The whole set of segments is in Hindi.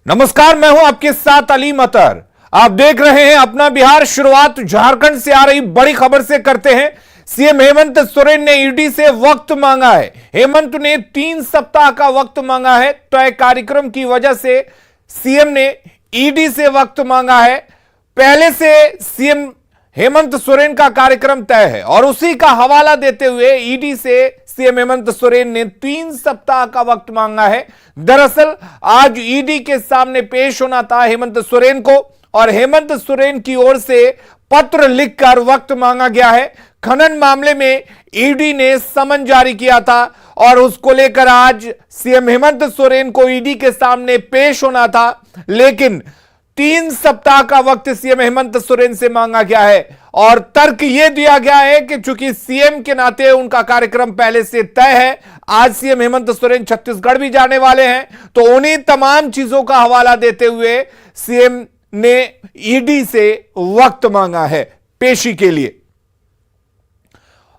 नमस्कार, मैं हूं आपके साथ अली मतर। आप देख रहे हैं अपना बिहार। शुरुआत झारखंड से आ रही बड़ी खबर से करते हैं। सीएम हेमंत सोरेन ने ईडी से वक्त मांगा है। हेमंत ने 3 सप्ताह का वक्त मांगा है। तय कार्यक्रम की वजह से सीएम ने ईडी से वक्त मांगा है। पहले से सीएम हेमंत सोरेन का कार्यक्रम तय है और उसी का हवाला देते हुए ईडी से सीएम हेमंत सोरेन ने 3 सप्ताह का वक्त मांगा है। दरअसल आज ईडी के सामने पेश होना था हेमंत सोरेन को और हेमंत सोरेन की ओर से पत्र लिखकर वक्त मांगा गया है। खनन मामले में ईडी ने समन जारी किया था और उसको लेकर आज सीएम हेमंत सोरेन को ईडी के सामने पेश होना था, लेकिन 3 सप्ताह का वक्त सीएम हेमंत सोरेन से मांगा गया है और तर्क यह दिया गया है कि चूंकि सीएम के नाते उनका कार्यक्रम पहले से तय है, आज सीएम हेमंत सोरेन छत्तीसगढ़ भी जाने वाले हैं, तो उन्हीं तमाम चीजों का हवाला देते हुए सीएम ने ईडी से वक्त मांगा है पेशी के लिए।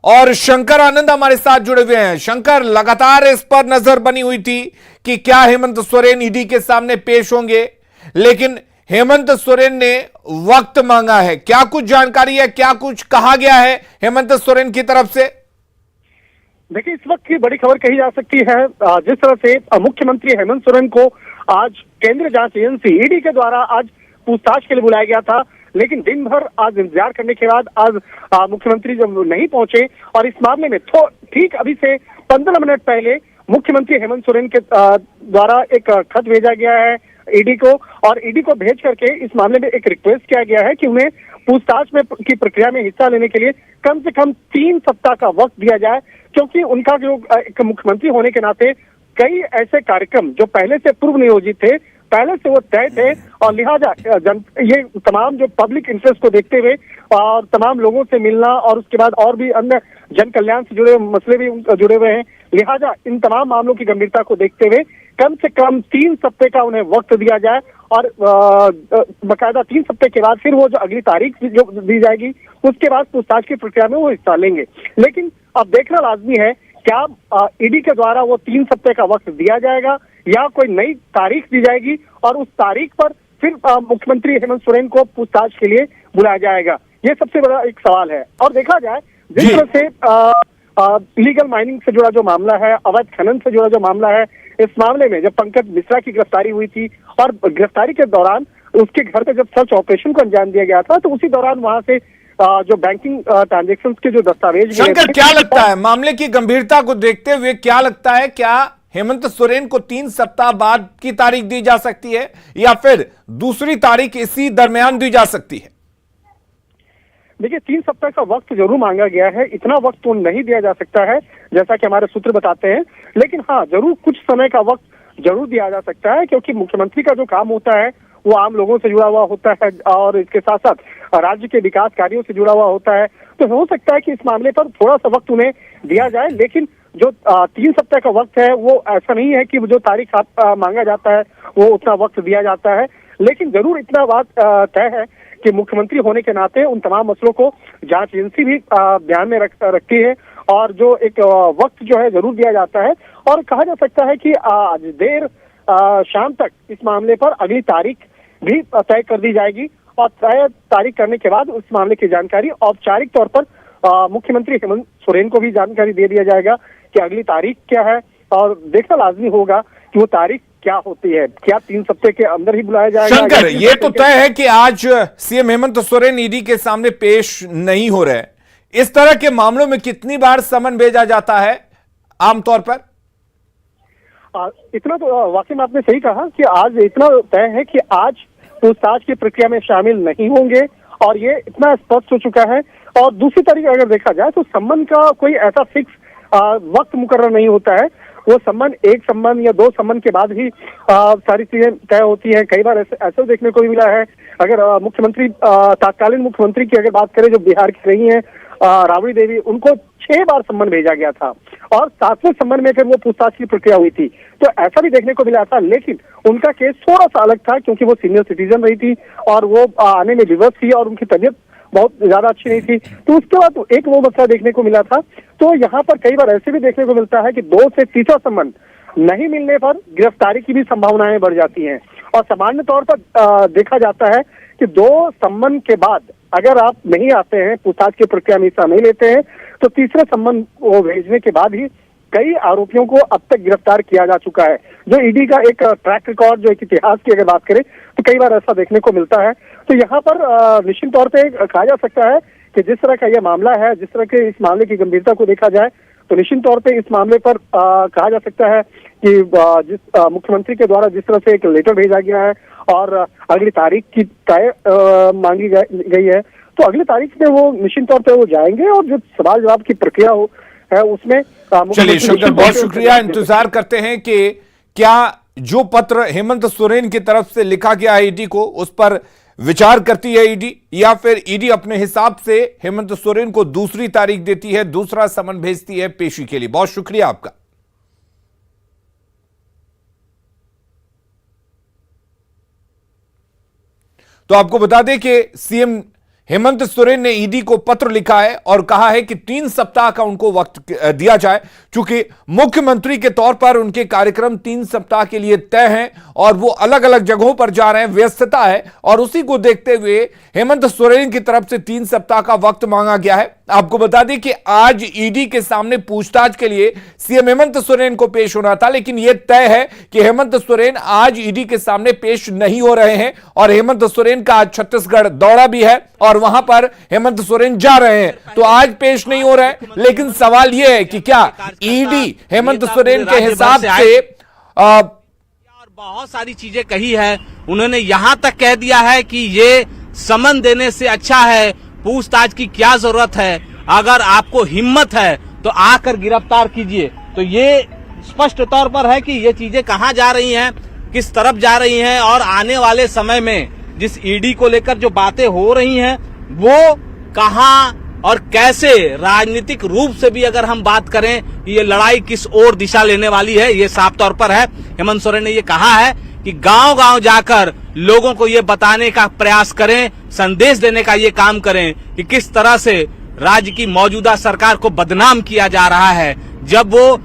और शंकर आनंद हमारे साथ जुड़े हुए हैं। शंकर, लगातार इस पर नजर बनी हुई थी कि क्या हेमंत सोरेन ईडी के सामने पेश होंगे, लेकिन हेमंत सोरेन ने वक्त मांगा है। क्या कुछ जानकारी है, क्या कुछ कहा गया है हेमंत सोरेन की तरफ से? देखिए, इस वक्त की बड़ी खबर कही जा सकती है। जिस तरह से मुख्यमंत्री हेमंत सोरेन को आज केंद्रीय जांच एजेंसी ईडी के द्वारा आज पूछताछ के लिए बुलाया गया था, लेकिन दिन भर आज इंतजार करने के बाद आज मुख्यमंत्री जब नहीं पहुंचे और इस मामले में ठीक अभी से 15 मिनट पहले मुख्यमंत्री हेमंत सोरेन के द्वारा एक खत भेजा गया है ईडी को, और ईडी को भेज करके इस मामले में एक रिक्वेस्ट किया गया है कि उन्हें पूछताछ में की प्रक्रिया में हिस्सा लेने के लिए कम से कम 3 सप्ताह का वक्त दिया जाए, क्योंकि उनका जो एक मुख्यमंत्री होने के नाते कई ऐसे कार्यक्रम जो पहले से पूर्व नियोजित थे, पहले से वो तय थे, और लिहाजा ये तमाम जो पब्लिक इंटरेस्ट को देखते हुए और तमाम लोगों से मिलना और उसके बाद और भी अन्य जन कल्याण से जुड़े मसले भी जुड़े हुए हैं, लिहाजा इन तमाम मामलों की गंभीरता को देखते हुए कम से कम 3 सप्ताह का उन्हें वक्त दिया जाए और बकायदा 3 सप्ताह के बाद फिर वो जो अगली तारीख जो दी जाएगी उसके बाद पूछताछ की प्रक्रिया में वो हिस्सा लेंगे। लेकिन अब देखना लाजमी है क्या ईडी के द्वारा वो 3 सप्ताह का वक्त दिया जाएगा या कोई नई तारीख दी जाएगी और उस तारीख पर फिर मुख्यमंत्री हेमंत सोरेन को पूछताछ के लिए बुलाया जाएगा। ये सबसे बड़ा एक सवाल है। और देखा जाए जिस तरह से इलीगल माइनिंग से जुड़ा जो मामला है, अवैध खनन से जुड़ा जो मामला है, इस मामले में जब पंकज मिश्रा की गिरफ्तारी हुई थी और गिरफ्तारी के दौरान उसके घर पे जब सर्च ऑपरेशन को अंजाम दिया गया था, तो उसी दौरान वहां से जो बैंकिंग ट्रांजेक्शन के जो दस्तावेज, शंकर, क्या लगता है मामले की गंभीरता को देखते हुए, क्या लगता है क्या हेमंत सोरेन को 3 सप्ताह बाद की तारीख दी जा सकती है या फिर दूसरी तारीख इसी दरमियान दी जा सकती है? देखिए, 3 सप्ताह का वक्त जरूर मांगा गया है। इतना वक्त तो नहीं दिया जा सकता है जैसा कि हमारे सूत्र बताते हैं, लेकिन हाँ, जरूर कुछ समय का वक्त जरूर दिया जा सकता है, क्योंकि मुख्यमंत्री का जो काम होता है वो आम लोगों से जुड़ा हुआ होता है और इसके साथ साथ राज्य के विकास कार्यों से जुड़ा हुआ होता है। तो हो सकता है कि इस मामले पर थोड़ा सा वक्त उन्हें दिया जाए, लेकिन जो 3 सप्ताह का वक्त है वो ऐसा नहीं है कि जो तारीख मांगा जाता है वो उतना वक्त दिया जाता है। लेकिन जरूर इतना बात तय है कि मुख्यमंत्री होने के नाते उन तमाम मसलों को जांच एजेंसी भी ध्यान में रखती है और जो एक वक्त जो है जरूर दिया जाता है। और कहा जा सकता है कि आज देर शाम तक इस मामले पर अगली तारीख भी तय कर दी जाएगी और तय तारीख करने के बाद उस मामले की जानकारी औपचारिक तौर पर मुख्यमंत्री हेमंत सोरेन को भी जानकारी दे दिया जाएगा कि अगली तारीख क्या है, और देखना लाजमी होगा कि वो तारीख क्या होती है। क्या 3 सप्ताह के अंदर ही बुलाया जाएगा? शंकर, ये तो तय है कि आज सीएम हेमंत सोरेन ईडी के सामने पेश नहीं हो रहे। इस तरह के मामलों में कितनी बार समन भेजा जाता है आमतौर पर? इतना तो वाकई में आपने सही कहा कि आज इतना तय है कि आज पूछताछ की प्रक्रिया में शामिल नहीं होंगे और ये इतना स्पष्ट हो चुका है। और दूसरी तरीके अगर देखा जाए तो सम्मन का कोई ऐसा फिक्स वक्त मुकर्रर नहीं होता है। वो सम्मन, एक सम्मन या 2 सम्मन के बाद ही सारी चीजें तय होती है। कई बार ऐसा देखने को भी मिला है। अगर मुख्यमंत्री, तत्कालीन मुख्यमंत्री की अगर बात करें जो बिहार की रही है राबड़ी देवी, उनको 6 बार सम्मन भेजा गया था और 7वें सम्मन में फिर वो पूछताछ की प्रक्रिया हुई थी। तो ऐसा भी देखने को मिला था, लेकिन उनका केस थोड़ा सा अलग था क्योंकि वो सीनियर सिटीजन रही थी और वो आने में विवश थी और उनकी तबीयत बहुत ज्यादा अच्छी नहीं थी। तो उसके बाद एक वो मसला देखने को मिला था। तो यहाँ पर कई बार ऐसे भी देखने को मिलता है कि 2 से तीसरा सम्मन नहीं मिलने पर गिरफ्तारी की भी संभावनाएं बढ़ जाती हैं। और सामान्य तौर पर देखा जाता है कि 2 सम्मन के बाद अगर आप नहीं आते हैं, पूछताछ की प्रक्रिया में हिस्सा नहीं लेते हैं, तो तीसरे सम्मन को भेजने के बाद ही कई आरोपियों को अब तक गिरफ्तार किया जा चुका है। जो ईडी का एक ट्रैक रिकॉर्ड, जो एक इतिहास की अगर बात करें तो कई बार ऐसा देखने को मिलता है। तो यहाँ पर निश्चित तौर पे कहा जा सकता है कि जिस तरह का यह मामला है, जिस तरह के इस मामले की गंभीरता को देखा जाए, तो निश्चित तौर पे इस मामले पर कहा जा सकता है कि जिस मुख्यमंत्री के द्वारा जिस तरह से एक लेटर भेजा गया है और अगली तारीख की तय मांगी गई है, तो अगली तारीख में वो निश्चित तौर पे वो जाएंगे और जो सवाल जवाब की प्रक्रिया हो है उसमें चलिए शुक्रिया, बहुत शुक्रिया। इंतजार करते हैं कि क्या जो पत्र हेमंत सोरेन की तरफ से लिखा गया है ईडी को, उस पर विचार करती है ईडी, या फिर ईडी अपने हिसाब से हेमंत सोरेन को दूसरी तारीख देती है, दूसरा समन भेजती है पेशी के लिए। बहुत शुक्रिया आपका। तो आपको बता दें कि सीएम हेमंत सोरेन ने ईडी को पत्र लिखा है और कहा है कि 3 सप्ताह का उनको वक्त दिया जाए, क्योंकि मुख्यमंत्री के तौर पर उनके कार्यक्रम 3 सप्ताह के लिए तय हैं और वो अलग अलग जगहों पर जा रहे हैं, व्यस्तता है, और उसी को देखते हुए हेमंत सोरेन की तरफ से 3 सप्ताह का वक्त मांगा गया है। आपको बता दें कि आज ईडी के सामने पूछताछ के लिए सीएम हेमंत सोरेन को पेश होना था, लेकिन यह तय है कि हेमंत सोरेन आज ईडी के सामने पेश नहीं हो रहे हैं और हेमंत सोरेन का आज छत्तीसगढ़ दौरा भी है और वहां पर हेमंत सोरेन जा रहे हैं, तो आज पेश नहीं हो रहे हैं। लेकिन सवाल यह है कि क्या ईडी हेमंत सोरेन के हिसाब से और बहुत सारी चीजें कही है। उन्होंने यहां तक कह दिया है कि ये समन देने से अच्छा है, पूछताछ की क्या जरूरत है, अगर आपको हिम्मत है तो आकर गिरफ्तार कीजिए। तो ये स्पष्ट तौर पर है कि ये चीजें कहां जा रही हैं, किस तरफ जा रही हैं, और आने वाले समय में जिस ईडी को लेकर जो बातें हो रही हैं वो कहां और कैसे राजनीतिक रूप से भी अगर हम बात करें, ये लड़ाई किस ओर दिशा लेने वाली है, ये साफ तौर पर है। हेमंत सोरेन ने ये कहा है कि गांव-गांव जाकर लोगों को ये बताने का प्रयास करें, संदेश देने का ये काम करें कि किस तरह से राज्य की मौजूदा सरकार को बदनाम किया जा रहा है। जब वो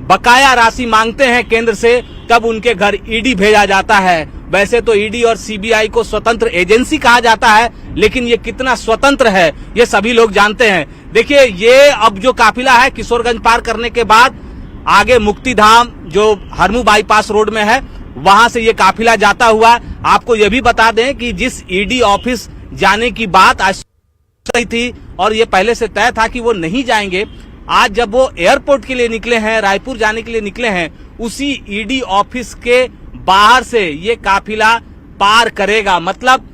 बकाया राशि मांगते हैं केंद्र से, तब उनके घर ईडी भेजा जाता है। वैसे तो ईडी और सीबीआई को स्वतंत्र एजेंसी कहा जाता है, लेकिन ये कितना स्वतंत्र है ये सभी लोग जानते हैं। देखिए, ये अब जो काफिला है किशोरगंज पार करने के बाद आगे मुक्तिधाम जो हरमू बाईपास रोड में है, वहां से ये काफिला जाता हुआ, आपको ये भी बता दें कि जिस ईडी ऑफिस जाने की बात आज थी और ये पहले से तय था कि वो नहीं जाएंगे, आज जब वो एयरपोर्ट के लिए निकले हैं, रायपुर जाने के लिए निकले हैं, उसी ईडी ऑफिस के बाहर से ये काफिला पार करेगा। मतलब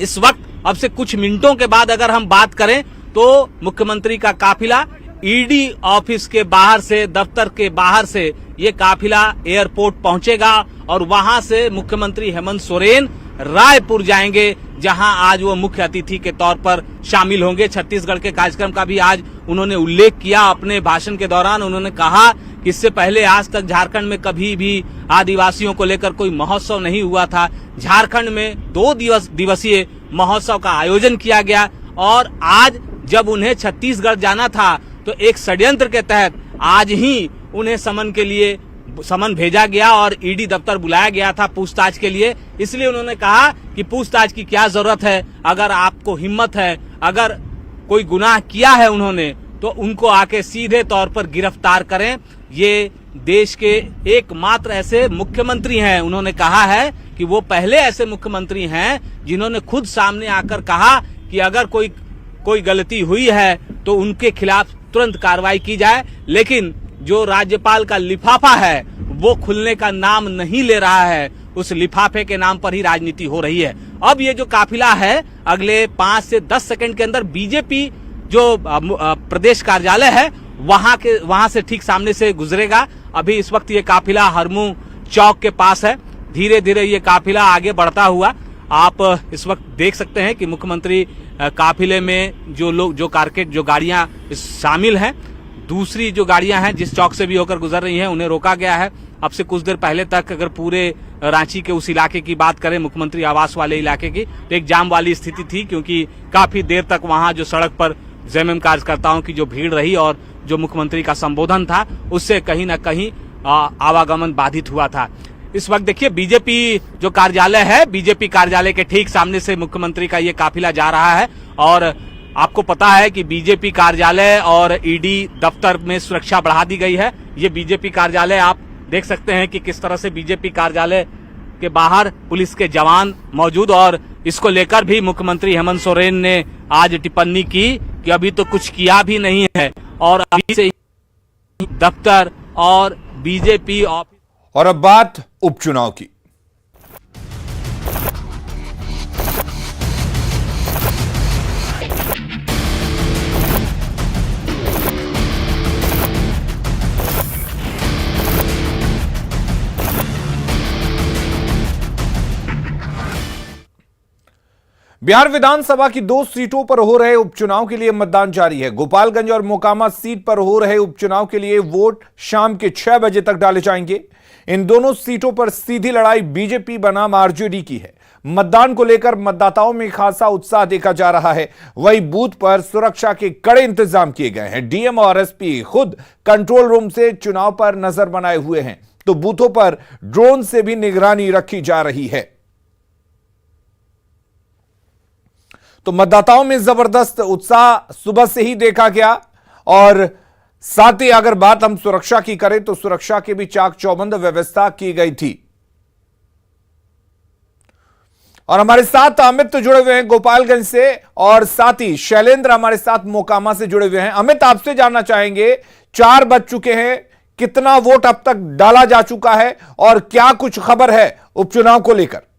इस वक्त अब से कुछ मिनटों के बाद अगर हम बात करें तो मुख्यमंत्री का काफिला ईडी ऑफिस के बाहर से, दफ्तर के बाहर से ये काफिला एयरपोर्ट पहुंचेगा और वहां से मुख्यमंत्री हेमंत सोरेन रायपुर जाएंगे, जहां आज वो मुख्य अतिथि के तौर पर शामिल होंगे। छत्तीसगढ़ के कार्यक्रम का भी आज उन्होंने उल्लेख किया अपने भाषण के दौरान। उन्होंने कहा कि इससे पहले आज तक झारखंड में कभी भी आदिवासियों को लेकर कोई महोत्सव नहीं हुआ था। झारखंड में 2 दिवसीय महोत्सव का आयोजन किया गया और आज जब उन्हें छत्तीसगढ़ जाना था तो एक षड्यंत्र के तहत आज ही उन्हें समन भेजा गया और ईडी दफ्तर बुलाया गया था पूछताछ के लिए। इसलिए उन्होंने कहा कि पूछताछ की क्या जरूरत है, अगर आपको हिम्मत है, अगर कोई गुनाह किया है उन्होंने, तो उनको आके सीधे तौर पर गिरफ्तार करें। ये देश के एकमात्र ऐसे मुख्यमंत्री हैं, उन्होंने कहा है कि वो पहले ऐसे मुख्यमंत्री हैं जिन्होंने खुद सामने आकर कहा कि अगर कोई गलती हुई है तो उनके खिलाफ तुरंत कार्रवाई की जाए। लेकिन जो राज्यपाल का लिफाफा है वो खुलने का नाम नहीं ले रहा है, उस लिफाफे के नाम पर ही राजनीति हो रही है। अब ये जो काफिला है अगले 5 से 10 सेकंड के अंदर बीजेपी जो प्रदेश कार्यालय है वहां से ठीक सामने से गुजरेगा। अभी इस वक्त ये काफिला हरमू चौक के पास है। धीरे धीरे ये काफिला आगे बढ़ता हुआ आप इस वक्त देख सकते हैं कि मुख्यमंत्री काफिले में जो कारकेट जो गाड़ियां शामिल हैं, दूसरी जो गाड़ियां हैं जिस चौक से भी होकर गुजर रही हैं उन्हें रोका गया है। अब से कुछ देर पहले तक अगर पूरे रांची के उस इलाके की बात करें, मुख्यमंत्री आवास वाले इलाके की, तो एक जाम वाली स्थिति थी, क्योंकि काफी देर तक वहां जो सड़क पर जेएमएम कार्यकर्ताओं की जो भीड़ रही और जो मुख्यमंत्री का संबोधन था उससे कहीं ना कहीं आवागमन बाधित हुआ था। इस वक्त देखिए बीजेपी जो कार्यालय है, बीजेपी कार्यालय के ठीक सामने से मुख्यमंत्री का ये काफिला जा रहा है और आपको पता है कि बीजेपी कार्यालय और ईडी दफ्तर में सुरक्षा बढ़ा दी गई है। ये बीजेपी कार्यालय आप देख सकते हैं कि किस तरह से बीजेपी कार्यालय के बाहर पुलिस के जवान मौजूद, और इसको लेकर भी मुख्यमंत्री हेमंत सोरेन ने आज टिप्पणी की कि अभी तो कुछ किया भी नहीं है और अभी से दफ्तर और बीजेपी ऑफिस। और अब बात उपचुनाव की। बिहार विधानसभा की 2 सीटों पर हो रहे उपचुनाव के लिए मतदान जारी है। गोपालगंज और मोकामा सीट पर हो रहे उपचुनाव के लिए वोट शाम के 6 बजे तक डाले जाएंगे। इन दोनों सीटों पर सीधी लड़ाई बीजेपी बनाम आरजेडी की है। मतदान को लेकर मतदाताओं में खासा उत्साह देखा जा रहा है। वहीं बूथ पर सुरक्षा के कड़े इंतजाम किए गए हैं। डीएम और एसपी खुद कंट्रोल रूम से चुनाव पर नजर बनाए हुए हैं, तो बूथों पर ड्रोन से भी निगरानी रखी जा रही है। तो मतदाताओं में जबरदस्त उत्साह सुबह से ही देखा गया। और साथ ही अगर बात हम सुरक्षा की करें तो सुरक्षा की भी चाक चौबंद व्यवस्था की गई थी। और हमारे साथ अमित जुड़े हुए हैं गोपालगंज से और साथ ही शैलेंद्र हमारे साथ मोकामा से जुड़े हुए हैं। अमित, आपसे जानना चाहेंगे, 4 बज चुके हैं, कितना वोट अब तक डाला जा चुका है और क्या कुछ खबर है उपचुनाव को लेकर?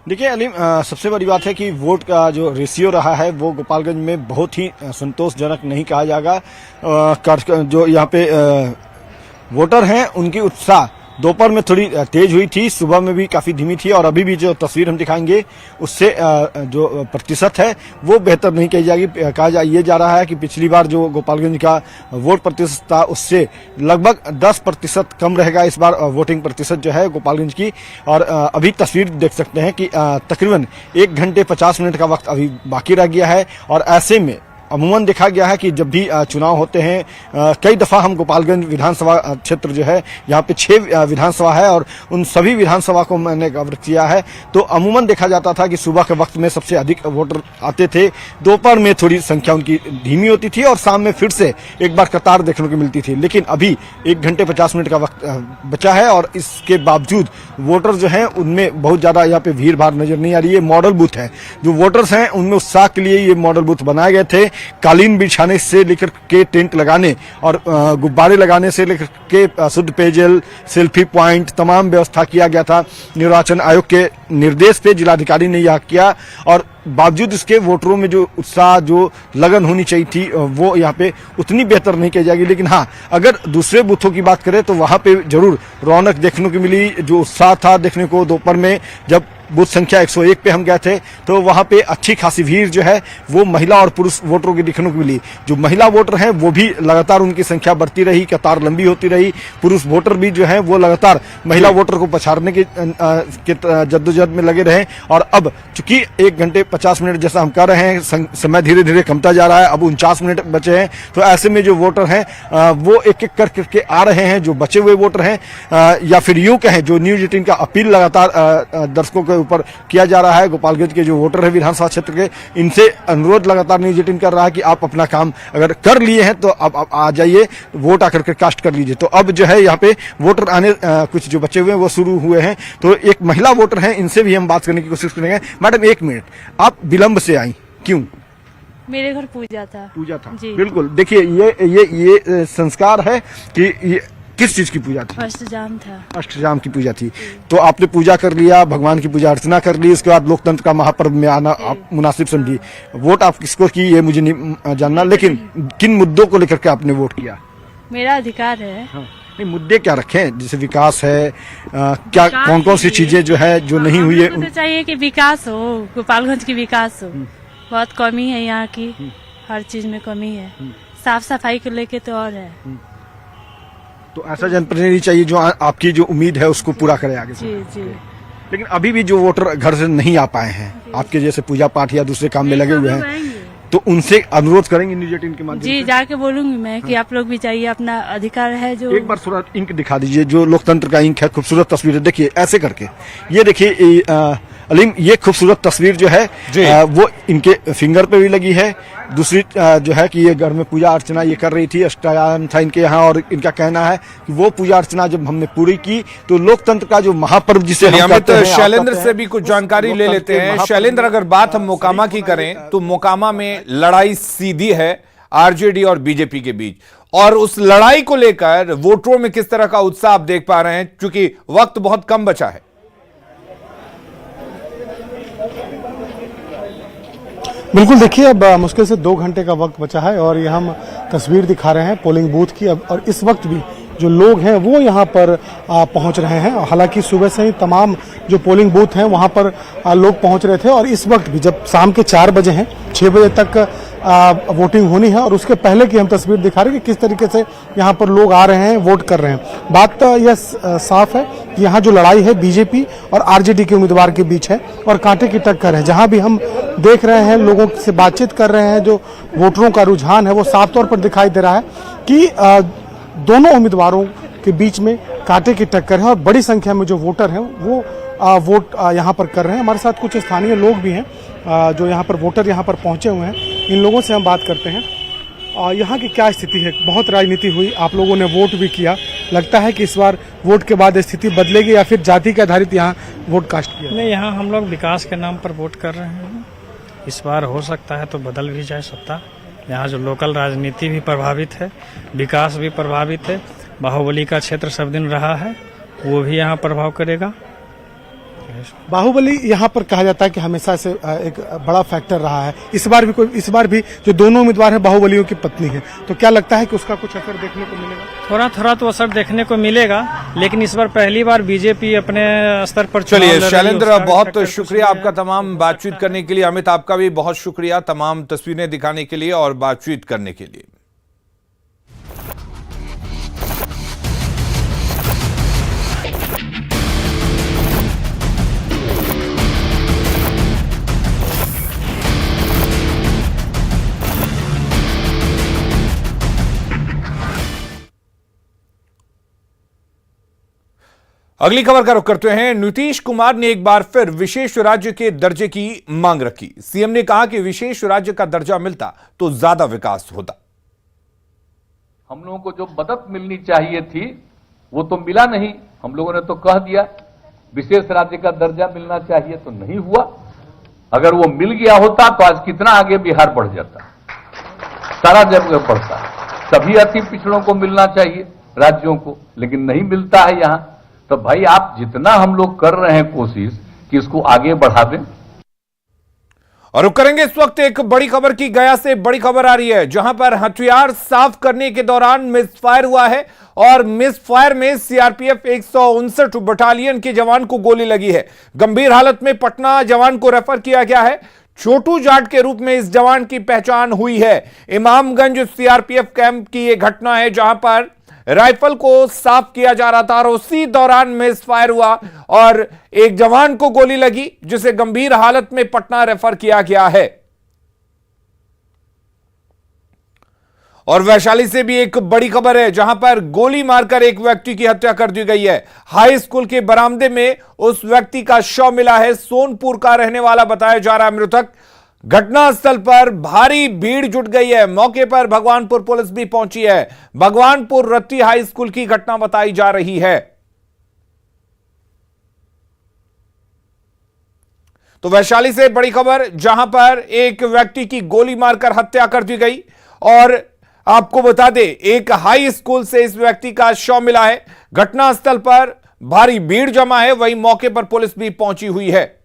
देखिए अलीम, सबसे बड़ी बात है कि वोट का जो रेशियो रहा है वो गोपालगंज में बहुत ही संतोषजनक नहीं कहा जाएगा। जो यहाँ पे वोटर हैं उनकी उत्साह दोपहर में थोड़ी तेज हुई थी, सुबह में भी काफी धीमी थी और अभी भी जो तस्वीर हम दिखाएंगे उससे जो प्रतिशत है वो बेहतर नहीं कही जाएगी। ये जा रहा है कि पिछली बार जो गोपालगंज का वोट प्रतिशत था उससे लगभग 10% कम रहेगा इस बार वोटिंग प्रतिशत जो है गोपालगंज की। और अभी तस्वीर देख सकते हैं कि तकरीबन 1 घंटे 50 मिनट का वक्त अभी बाकी रह गया है। और ऐसे में अमूमन देखा गया है कि जब भी चुनाव होते हैं, कई दफा हम गोपालगंज विधानसभा क्षेत्र जो है यहाँ पे 6 विधानसभा है और उन सभी विधानसभा को मैंने कवर किया है, तो अमूमन देखा जाता था कि सुबह के वक्त में सबसे अधिक वोटर आते थे, दोपहर में थोड़ी संख्या उनकी धीमी होती थी और शाम में फिर से एक बार कतार देखने को मिलती थी। लेकिन अभी 1 घंटे 50 मिनट का वक्त बचा है और इसके बावजूद वोटर जो है उनमें बहुत ज्यादा यहाँ पे भीड़ भाड़ नजर नहीं आ रही है। मॉडल बूथ है, जो वोटर्स हैं उनमें उत्साह के लिए ये मॉडल बूथ बनाए गए थे। कालीन बिछाने से लेकर के टेंट लगाने और गुब्बारे लगाने से लेकर के शुद्ध पेयजल, सेल्फी पॉइंट, तमाम व्यवस्था किया गया था। निर्वाचन आयोग के निर्देश पे जिलाधिकारी ने यह किया और बावजूद इसके वोटरों में जो उत्साह, जो लगन होनी चाहिए थी वो यहाँ पे उतनी बेहतर नहीं की जाएगी। लेकिन हाँ, अगर दूसरे बूथों की बात करें तो वहां पे जरूर रौनक देखने को मिली। जो उत्साह था देखने को दोपहर में, जब बूथ संख्या 101 पे हम गए थे तो वहां पे अच्छी खासी भीड़ जो है वो महिला और पुरुष वोटरों की देखने को मिली। जो महिला वोटर हैं वो भी लगातार उनकी संख्या बढ़ती रही, कतार लंबी होती रही। पुरुष वोटर भी जो है वो लगातार महिला वोटर को पछाड़ने के जद्दोजहद में लगे रहे। और अब चूंकि 1 घंटे 50 मिनट जैसा हम कर रहे हैं, समय धीरे धीरे कमता जा रहा है, अब 49 मिनट बचे हैं, तो ऐसे में जो वोटर हैं वो एक एक करके आ रहे हैं। जो बचे हुए वोटर हैं या फिर यूं कहें जो न्यूज 18 का अपील लगातार दर्शकों के ऊपर किया जा रहा है, गोपालगंज के जो वोटर है विधानसभा क्षेत्र के, इनसे अनुरोध लगातार न्यूज 18 कर रहा है कि आप अपना काम अगर कर लिए हैं तो आप आ जाइए, वोट आकर के कास्ट कर लीजिए। तो अब जो है यहाँ पे वोटर आने कुछ जो बचे हुए हैं वो शुरू हुए हैं। तो एक महिला वोटर हैं, इनसे भी हम बात करने की कोशिश करेंगे। मैडम 1 मिनट, आप विलंब से आई क्यों? मेरे घर पूजा था। पूजा था जी। बिल्कुल। देखिए ये संस्कार है कि ये किस चीज की पूजा थी? अष्टजाम था। अष्टजाम की पूजा थी। तो आपने पूजा कर लिया, भगवान की पूजा अर्चना कर ली, उसके बाद लोकतंत्र का महापर्व में आना आप मुनासिब समझी। वोट आप किसको की ये मुझे नहीं जानना, लेकिन किन मुद्दों को लेकर के आपने वोट किया? मेरा अधिकार है। हाँ। नहीं, मुद्दे क्या रखे हैं? जैसे विकास है, क्या कौन कौन सी चीजें जो है जो नहीं हुई है? तो चाहिए कि विकास हो, गोपालगंज की विकास हो। बहुत कमी है यहाँ की, हर चीज में कमी है। साफ सफाई को लेके तो और है। तो ऐसा जनप्रतिनिधि चाहिए जो आपकी जो उम्मीद है उसको पूरा करे आगे से। जी जी। लेकिन अभी भी जो वोटर घर से नहीं आ पाए हैं, आपके जैसे पूजा पाठ या दूसरे काम में लगे हुए हैं, तो उनसे अनुरोध करेंगे न्यूज 18 के माध्यम जी से। जाके बोलूंगी मैं कि आप लोग भी चाहिए, अपना अधिकार है जो। एक बार थोड़ा इंक दिखा दीजिए, जो लोकतंत्र का इंक है, खूबसूरत तस्वीर है, देखिए ऐसे करके, ये देखिए अलीम, ये खूबसूरत तस्वीर जो है वो इनके फिंगर पे भी लगी है। दूसरी जो है कि ये घर में पूजा अर्चना ये कर रही थी, अष्टयाम था इनके यहाँ, और इनका कहना है कि वो पूजा अर्चना जब हमने पूरी की तो लोकतंत्र का जो महापर्व जिसे हम कहते हैं, शैलेंद्र से भी कुछ जानकारी ले लेते हैं। शैलेंद्र, अगर बात हम मोकामा की करें तो मोकामा में लड़ाई सीधी है आरजेडी और बीजेपी के बीच, और उस लड़ाई को लेकर वोटरों में किस तरह का उत्साह आप देख पा रहे हैं, क्योंकि वक्त बहुत कम बचा है। बिल्कुल, देखिए अब मुश्किल से 2 घंटे का वक्त बचा है और ये हम तस्वीर दिखा रहे हैं पोलिंग बूथ की। और इस वक्त भी जो लोग हैं वो यहाँ पर पहुँच रहे हैं। हालांकि सुबह से ही तमाम जो पोलिंग बूथ हैं वहाँ पर लोग पहुँच रहे थे, और इस वक्त भी जब शाम के 4 बजे हैं, 6 बजे तक वोटिंग होनी है, और उसके पहले की हम तस्वीर दिखा रहे हैं कि किस तरीके से यहाँ पर लोग आ रहे हैं, वोट कर रहे हैं। बात यह साफ है कि यहाँ जो लड़ाई है बीजेपी और आरजेडी के उम्मीदवार के बीच है, और कांटे की टक्कर है। जहाँ भी हम देख रहे हैं, लोगों से बातचीत कर रहे हैं, जो वोटरों का रुझान है वो साफ तौर पर दिखाई दे रहा है कि दोनों उम्मीदवारों के बीच में कांटे की टक्कर है, और बड़ी संख्या में जो वोटर हैं वो वोट यहाँ पर कर रहे हैं। हमारे साथ कुछ स्थानीय लोग भी हैं जो यहाँ पर वोटर यहाँ पर पहुँचे हुए हैं। इन लोगों से हम बात करते हैं। यहाँ की क्या स्थिति है? बहुत राजनीति हुई, आप लोगों ने वोट भी किया, लगता है कि इस बार वोट के बाद स्थिति बदलेगी या फिर जाति के आधारित यहाँ वोट कास्ट किया? नहीं, यहाँ हम लोग विकास के नाम पर वोट कर रहे हैं। इस बार हो सकता है तो बदल भी जाए सत्ता। यहाँ जो लोकल राजनीति भी प्रभावित है, विकास भी प्रभावित है। बाहुबली का क्षेत्र सब दिन रहा है, वो भी यहाँ प्रभाव करेगा। बाहुबली यहाँ पर कहा जाता है कि हमेशा से एक बड़ा फैक्टर रहा है। इस बार भी जो दोनों उम्मीदवार हैं बाहुबलियों की पत्नी है, तो क्या लगता है कि उसका कुछ असर देखने को मिलेगा? थोड़ा थोड़ा तो असर देखने को मिलेगा, लेकिन इस बार पहली बार बीजेपी अपने स्तर पर चलिए शैलेंद्र, बहुत शुक्रिया आपका तमाम बातचीत करने के लिए। अमित, आपका भी बहुत शुक्रिया तमाम तस्वीरें दिखाने के लिए और बातचीत करने के लिए। अगली खबर का रुख करते हैं। नीतीश कुमार ने एक बार फिर विशेष राज्य के दर्जे की मांग रखी। सीएम ने कहा कि विशेष राज्य का दर्जा मिलता तो ज्यादा विकास होता। हम लोगों को जो मदद मिलनी चाहिए थी वो तो मिला नहीं। हम लोगों ने तो कह दिया विशेष राज्य का दर्जा मिलना चाहिए, तो नहीं हुआ। अगर वो मिल गया होता तो आज कितना आगे बिहार बढ़ जाता, सारा जगह बढ़ता। सभी अति पिछड़ों को मिलना चाहिए राज्यों को, लेकिन नहीं मिलता है यहां। तो भाई आप जितना हम लोग कर रहे हैं कोशिश कि इसको आगे बढ़ा दें। और रुक करेंगे इस वक्त एक बड़ी खबर की। गया से बड़ी खबर आ रही है, जहां पर हथियार साफ करने के दौरान मिसफायर हुआ है, और मिसफायर में सीआरपीएफ 159 बटालियन के जवान को गोली लगी है। गंभीर हालत में पटना जवान को रेफर किया गया है। छोटू जाट के रूप में इस जवान की पहचान हुई है। इमामगंज सीआरपीएफ कैंप की यह घटना है, जहां पर राइफल को साफ किया जा रहा था और उसी दौरान मिसफायर हुआ और एक जवान को गोली लगी, जिसे गंभीर हालत में पटना रेफर किया गया है। और वैशाली से भी एक बड़ी खबर है, जहां पर गोली मारकर एक व्यक्ति की हत्या कर दी गई है। हाई स्कूल के बरामदे में उस व्यक्ति का शव मिला है। सोनपुर का रहने वाला बताया जा रहा है मृतक। घटनास्थल पर भारी भीड़ जुट गई है। मौके पर भगवानपुर पुलिस भी पहुंची है। भगवानपुर रत्ती हाई स्कूल की घटना बताई जा रही है। तो वैशाली से बड़ी खबर, जहां पर एक व्यक्ति की गोली मारकर हत्या कर दी गई, और आपको बता दें एक हाई स्कूल से इस व्यक्ति का शव मिला है। घटनास्थल पर भारी भीड़ जमा है, वहीं मौके पर पुलिस भी पहुंची हुई है।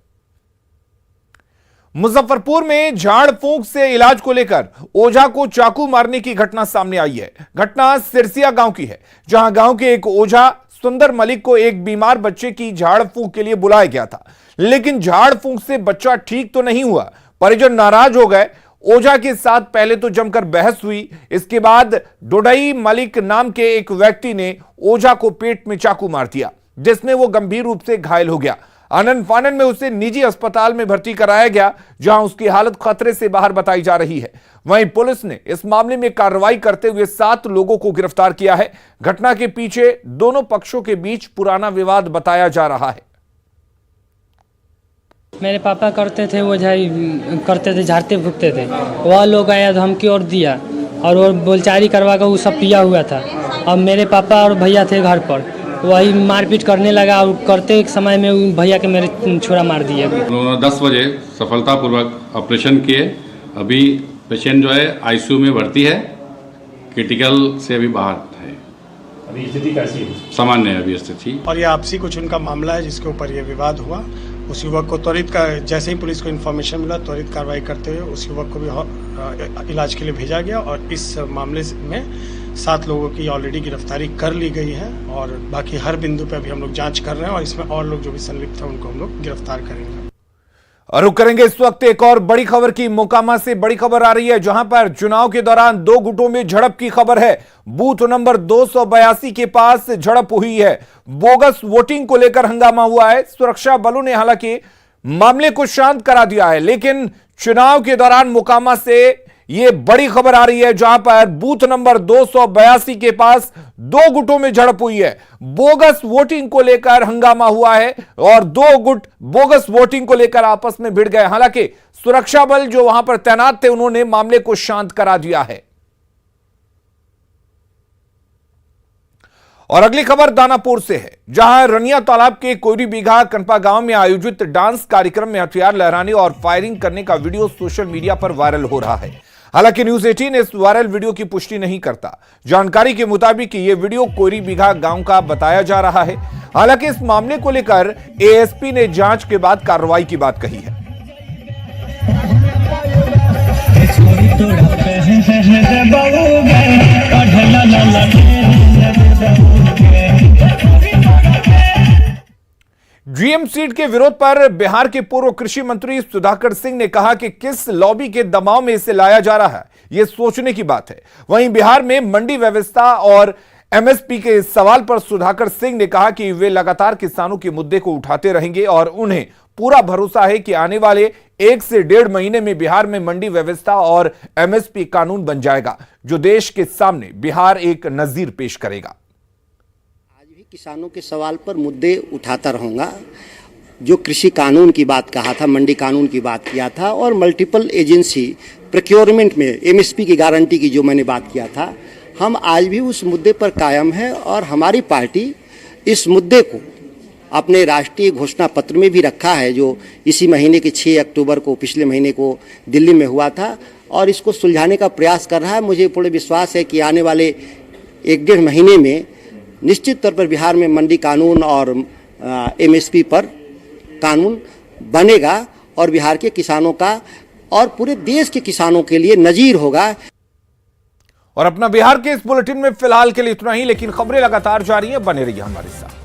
मुजफ्फरपुर में झाड़ फूंक से इलाज को लेकर ओझा को चाकू मारने की घटना सामने आई है। घटना सिरसिया गांव की है, जहां गांव के एक ओझा सुंदर मलिक को एक बीमार बच्चे की झाड़ फूंक के लिए बुलाया गया था, लेकिन झाड़ फूंक से बच्चा ठीक तो नहीं हुआ। परिजन नाराज हो गए। ओझा के साथ पहले तो जमकर बहस हुई, इसके बाद डोडई मलिक नाम के एक व्यक्ति ने ओझा को पेट में चाकू मार दिया, जिसमें वो गंभीर रूप से घायल हो गया। आनन फानन में उसे निजी अस्पताल में भर्ती कराया गया, जहां उसकी हालत खतरे से बाहर बताई जा रही है। वहीं पुलिस ने इस मामले में कार्रवाई करते हुए 7 लोगों को गिरफ्तार किया है। घटना के पीछे दोनों पक्षों के बीच पुराना विवाद बताया जा रहा है। मेरे पापा करते थे, वो करते थे, झाड़ते फूकते थे। वह लोग आया धमकी और दिया और वो बोलचारी करवा कर वो सब पिया हुआ था। अब मेरे पापा और भैया थे घर पर, वही मारपीट करने लगा और करते एक समय में भैया के मेरे छुरा मार दिए। उन्होंने 10 बजे सफलतापूर्वक ऑपरेशन किए। अभी पेशेंट जो है आईसीयू में भर्ती है, क्रिटिकल से अभी बाहर है। अभी स्थिति कैसी है? सामान्य है अभी स्थिति। और ये आपसी कुछ उनका मामला है जिसके ऊपर ये विवाद हुआ। उस युवक को जैसे ही पुलिस को इन्फॉर्मेशन मिला, त्वरित कार्रवाई करते हुए उस युवक को भी इलाज के लिए भेजा गया और इस मामले में 7 लोगों की ऑलरेडी गिरफ्तारी कर ली गई है और बाकी हर बिंदु पे अभी हम लोग जांच कर रहे हैं और इसमें और लोग जो भी संलिप्त हैं उनको हम लोग गिरफ्तार करेंगे। और रुक करेंगे इस वक्त एक और बड़ी खबर की। मोकामा से बड़ी खबर आ रही है, जहां पर चुनाव के दौरान 2 गुटों में झड़प की खबर है। बूथ नंबर 282 के पास झड़प हुई है। बोगस वोटिंग को लेकर हंगामा हुआ है। सुरक्षा बलों ने हालांकि मामले को शांत करा दिया है, लेकिन चुनाव के दौरान मोकामा से यह बड़ी खबर आ रही है, जहां पर बूथ नंबर 282 के पास 2 गुटों में झड़प हुई है। बोगस वोटिंग को लेकर हंगामा हुआ है और 2 गुट बोगस वोटिंग को लेकर आपस में भिड़ गए। हालांकि सुरक्षा बल जो वहां पर तैनात थे, उन्होंने मामले को शांत करा दिया है। और अगली खबर दानापुर से है, जहां रनिया तालाब के कोयरी बीघा कनपा गांव में आयोजित डांस कार्यक्रम में हथियार लहराने और फायरिंग करने का वीडियो सोशल मीडिया पर वायरल हो रहा है। हालांकि न्यूज 18 इस वायरल वीडियो की पुष्टि नहीं करता। जानकारी के मुताबिक यह वीडियो कोयरी बीघा गांव का बताया जा रहा है। हालांकि इस मामले को लेकर एएसपी ने जांच के बाद कार्रवाई की बात कही है। जीएम सीट के विरोध पर बिहार के पूर्व कृषि मंत्री सुधाकर सिंह ने कहा कि किस लॉबी के दबाव में इसे लाया जा रहा है, यह सोचने की बात है। वहीं बिहार में मंडी व्यवस्था और एमएसपी के सवाल पर सुधाकर सिंह ने कहा कि वे लगातार किसानों के मुद्दे को उठाते रहेंगे और उन्हें पूरा भरोसा है कि आने वाले 1 से 1.5 महीने में बिहार में मंडी व्यवस्था और एमएसपी कानून बन जाएगा, जो देश के सामने बिहार एक नजीर पेश करेगा। किसानों के सवाल पर मुद्दे उठाता रहूँगा। जो कृषि कानून की बात कहा था, मंडी कानून की बात किया था और मल्टीपल एजेंसी प्रोक्योरमेंट में एमएसपी की गारंटी की जो मैंने बात किया था, हम आज भी उस मुद्दे पर कायम है और हमारी पार्टी इस मुद्दे को अपने राष्ट्रीय घोषणा पत्र में भी रखा है, जो इसी महीने के 6 अक्टूबर को पिछले महीने को दिल्ली में हुआ था और इसको सुलझाने का प्रयास कर रहा है। मुझे पूर्ण विश्वास है कि आने वाले 1-1.5 महीने में निश्चित तौर पर बिहार में मंडी कानून और एमएसपी पर कानून बनेगा और बिहार के किसानों का और पूरे देश के किसानों के लिए नजीर होगा। और अपना बिहार के इस बुलेटिन में फिलहाल के लिए इतना ही, लेकिन खबरें लगातार जारी हैं। बने रहिए हमारे साथ।